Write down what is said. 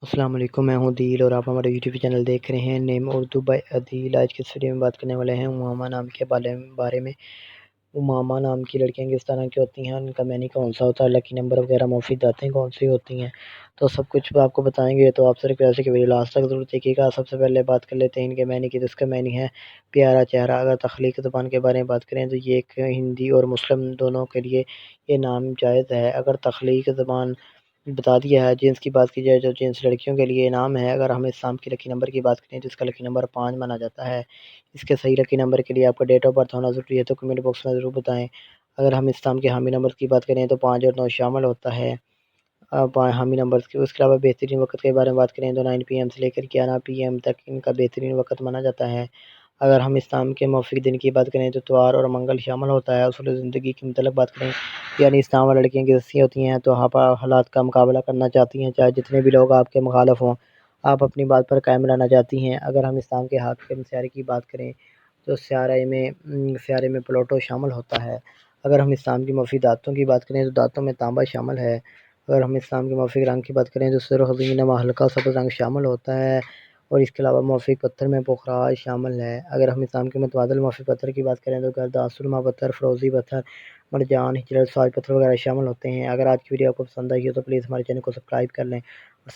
السلام علیکم، میں ہوں دل اور آپ ہمارے یوٹیوب چینل دیکھ رہے ہیں نیم اردو بائی عدیل۔ آج کے اس ویڈیو میں بات کرنے والے ہیں امامہ نام کے بارے میں۔ امامہ نام کی لڑکیاں کس طرح کی ہوتی ہیں، ان کا معنی کون سا ہوتا ہے، لکی نمبر وغیرہ مفید باتیں کون سی ہوتی ہیں، تو سب کچھ آپ کو بتائیں گے، تو آپ سے ریکویسٹ ہے کہ ویڈیو لاسٹ تک ضرور دیکھیے گا۔ سب سے پہلے بات کر لیتے ہیں ان کے معنی کی، جس کا معنی ہے پیارا چہرہ۔ اگر تخلیقی زبان کے بارے میں بات کریں تو یہ ایک ہندی اور مسلم دونوں کے لیے یہ نام جائز ہے۔ اگر تخلیقی زبان بتا دیا ہے، جنس کی بات کی جائے تو جنس لڑکیوں کے لیے انعام ہے۔ اگر ہم اسلام کی لکی نمبر کی بات کریں تو اس کا لکی نمبر 5 مانا جاتا ہے۔ اس کے صحیح لکی نمبر کے لیے آپ کا ڈیٹ آف برتھ ہونا ضروری ہے، تو کمنٹ باکس میں ضرور بتائیں۔ اگر ہم اسلام کے حامی نمبر کی بات کریں تو 5 اور 9 شامل ہوتا ہے حامی نمبر کے۔ اس کے علاوہ بہترین وقت کے بارے میں بات کریں تو 9 PM سے لے کر 11 PM تک ان کا بہترین وقت مانا جاتا ہے۔ اگر ہم اسلام کے موافق دن کی بات کریں تو اتوار اور منگل شامل ہوتا ہے۔ اصول زندگی کے متعلق بات کریں یعنی اسلام اور لڑکیاں کیسی ہوتی ہیں، تو آپ حالات کا مقابلہ کرنا چاہتی ہیں، چاہے جتنے بھی لوگ آپ کے مخالف ہوں، آپ اپنی بات پر قائم رہنا چاہتی ہیں۔ اگر ہم اسلام کے حاکم سیارے کی بات کریں تو سیارے میں پلوٹو شامل ہوتا ہے۔ اگر ہم اسلام کی مفید دانتوں کی بات کریں تو دانتوں میں تانبا شامل ہے۔ اگر ہم اسلام کے موافق رنگ کی بات کریں تو سرخ، زرینما، ہلکا سبز رنگ شامل ہوتا ہے، اور اس کے علاوہ موافق پتھر میں پخراج شامل ہے۔ اگر ہم اسلام کے متبادل موافق پتھر کی بات کریں تو گردہ، سرما پتھر، فیروزی پتھر، مرجان، ہجرت، ساج پتھر وغیرہ شامل ہوتے ہیں۔ اگر آج کی ویڈیو آپ کو پسند آئی ہو تو پلیز ہمارے چینل کو سبسکرائب کر لیں اور